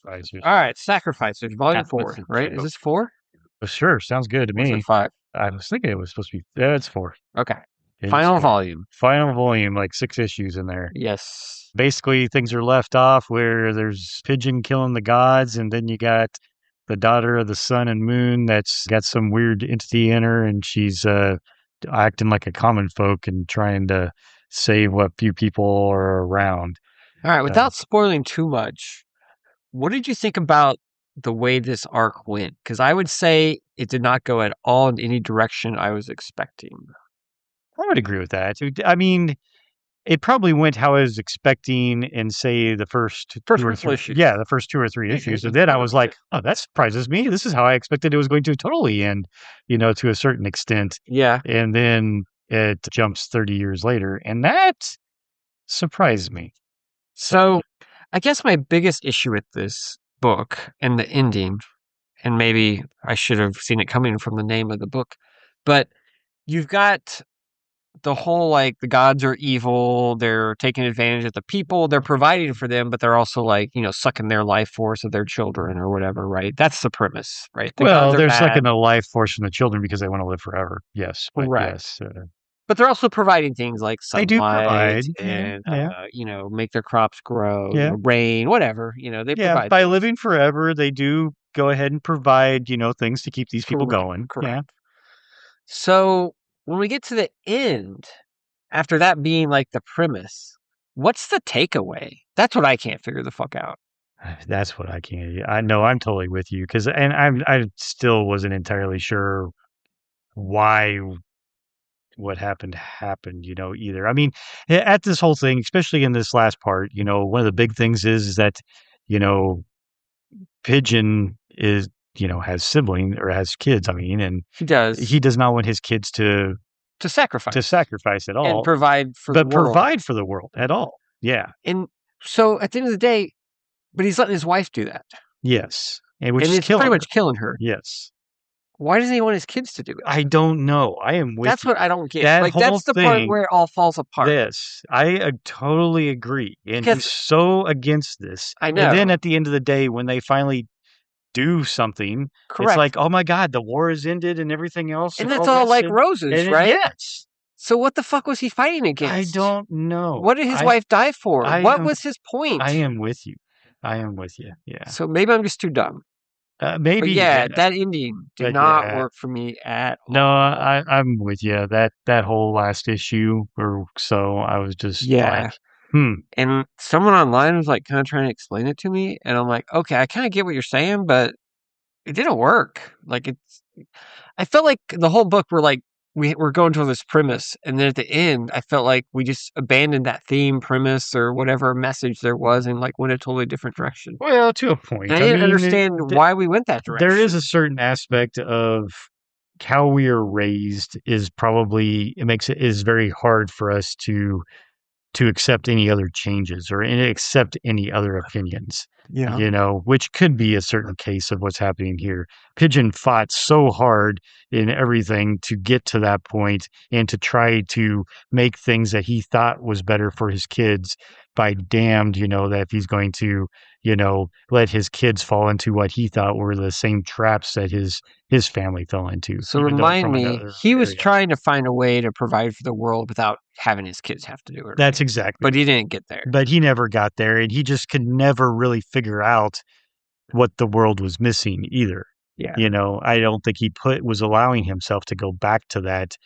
Sacrificers. All right, Sacrificers, Volume That's 4, a right? Is joke. this 4? Sure, sounds good to Or is me. it 5? I was thinking it was supposed to be. Yeah, it's 4. Okay. It is Final 4. volume. Final volume, like 6 issues in there. Yes. Basically, things are left off where there's Pigeon killing the gods, and then you got the daughter of the sun and moon that's got some weird entity in her, and she's acting like a common folk and trying to save what few people are around. All right, without spoiling too much, what did you think about the way this arc went? Because I would say it did not go at all in any direction I was expecting. I would agree with that. I mean, it probably went how I was expecting in, say, the first two or couple three. issues. Yeah, the first 2 or 3 issues. And then I was like, oh, that surprises me. This is how I expected it was going to totally end, to a certain extent. Yeah. And then it jumps 30 years later, and that surprised me. So I guess my biggest issue with this book and the ending, and maybe I should have seen it coming from the name of the book, but you've got the whole, like, the gods are evil, they're taking advantage of the people, they're providing for them, but they're also, like, sucking their life force of their children or whatever, right? That's the premise, right? The Well, gods are they're bad, sucking the life force from the children because they want to live forever. Yes, but Right. yes. but they're also providing things like They do sunlight provide. and, Yeah. make their crops grow, Yeah. rain, whatever, they Yeah, provide by things. living forever, they do go ahead and provide, things to keep these people Correct, going. correct. So when we get to the end, after that being like the premise, what's the takeaway? That's what I can't figure the fuck out. Yeah. That's what I can't. I know I'm totally with you I still wasn't entirely sure why what happened, either. I mean, at this whole thing, especially in this last part, one of the big things is that, you know, Pigeon is, has siblings or has kids, I mean, and He does. he does not want his kids to sacrifice at all. and provide for the world. Provide for the world at all. Yeah. And so at the end of the day, but he's letting his wife do that. Yes. And And it's pretty much killing her. Yes. Why doesn't he want his kids to do it? I don't know. I am with That's you. what I don't get. That Like, whole that's the part thing- where it all falls apart. Yes, I totally agree. And Because- he's so against this. I know. And then at the end of the day, when they finally do something, Correct. it's like, oh my God, the war has ended and everything else. And that's all that's like it. roses, And right? Yes. So what the fuck was he fighting I against? don't know. What did his wife die for? What was his point? I am with you. Yeah. So maybe I'm just too dumb. Maybe. But yeah, that ending did But not yeah. work for me at all. No, I'm with you. That whole last issue or so, I was just Yeah. like, And someone online was like kind of trying to explain it to me, and I'm like, okay, I kind of get what you're saying, but it didn't work. Like, I felt like the whole book we're going to this premise, and then at the end, I felt like we just abandoned that theme, premise, or whatever message there was, and like went a totally different direction. Well, to a point. And I didn't understand why we went that direction. There is a certain aspect of how we are raised is very hard for us to accept any other changes or accept any other opinions. Yeah. Which could be a certain case of what's happening here. Pigeon fought so hard in everything to get to that point and to try to make things that he thought was better for his kids. By damned, that if he's going to, let his kids fall into what he thought were the same traps that his family fell into. So remind me, he was trying to find a way to provide for the world without having his kids have to do it. That's exactly. But he didn't get there. But he never got there, and he just could never really figure out what the world was missing either. Yeah. I don't think he was allowing himself to go back to that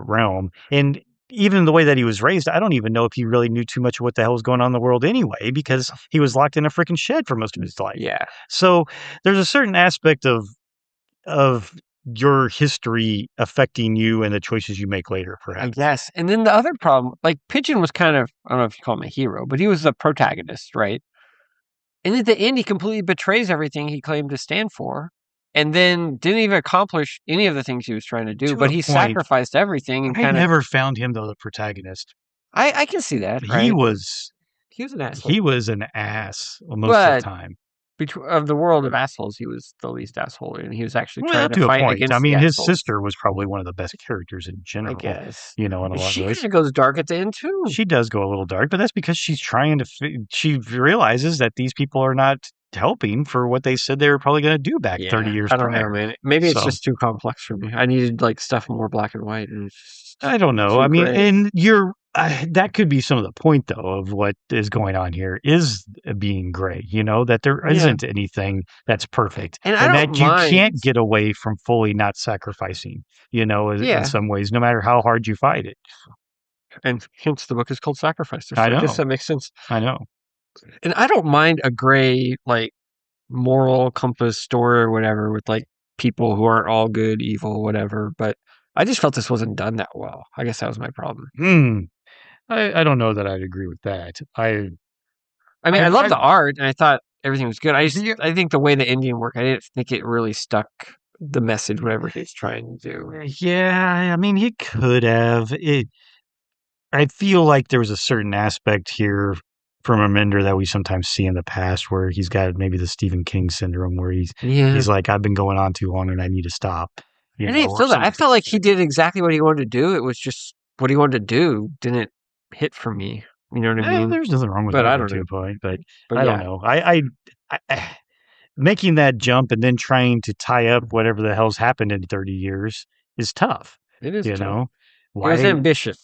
realm. And even the way that he was raised, I don't even know if he really knew too much of what the hell was going on in the world anyway, because he was locked in a freaking shed for most of his life. Yeah. So there's a certain aspect of your history affecting you and the choices you make later, perhaps. I guess. And then the other problem, like Pigeon was kind of, I don't know if you call him a hero, but he was the protagonist, right? And at the end, he completely betrays everything he claimed to stand for. And then didn't even accomplish any of the things he was trying to do, but he sacrificed everything. And I never found him, though, the protagonist. I can see that. Right? He was an asshole. He was an ass most of the time. Of the world of assholes, he was the least asshole, and he was actually trying to fight a point. against. I mean, the his assholes. sister was probably one of the best characters in general. I guess. In a lot of ways. She kind of goes dark at the end too. She does go a little dark, but that's because she's trying to. She realizes that these people are not helping for what they said they were probably going to do back 30 Yeah, years I don't know, prior. man. Maybe it's So just too complex for me. I needed like stuff more black and white, and it's just I don't know. too I mean, gray. and that could be some of the point though of what is going on here is being gray, that there Yeah, isn't anything that's perfect and I and don't that you mind. can't get away from fully not sacrificing, in Yeah, some ways, no matter how hard you fight it. and hence the book is called Sacrificer. I So I guess know. that makes sense. I know. And I don't mind a gray like moral compass story or whatever with like people who aren't all good, evil, whatever. But I just felt this wasn't done that well. I guess that was my problem. Hmm. I don't know that I'd agree with that. I mean, I love I the art, and I thought everything was good. yeah, I think the way the Indian worked, I didn't think it really stuck the message, whatever he's trying to do. yeah, I mean, he could have. I feel like there was a certain aspect here from Remender that we sometimes see in the past where he's got maybe the Stephen King syndrome where Yeah, he's like, I've been going on too long and I need to stop, I didn't or feel that. I something felt like like he that. did exactly what he wanted to do. It was just what he wanted to do didn't hit for me. You know what I mean? There's nothing wrong with But I wanting don't to, know. but But I don't yeah, know. Making that jump and then trying to tie up whatever the hell's happened in 30 years is tough. it is You tough. know, It was why, ambitious.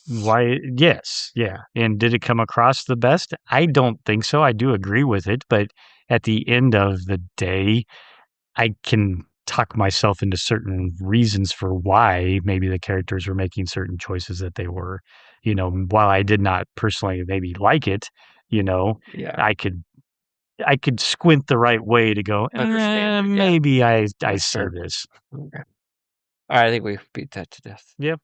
yes, yeah. And did it come across the best? I don't think so. I do agree with it. But at the end of the day, I can talk myself into certain reasons for why maybe the characters were making certain choices that they were. While I did not personally maybe like it, you know, Yeah, I could squint the right way to go, understand it. Yeah, maybe I that's said fair. this. Okay. All right, I think we beat that to death. Yep.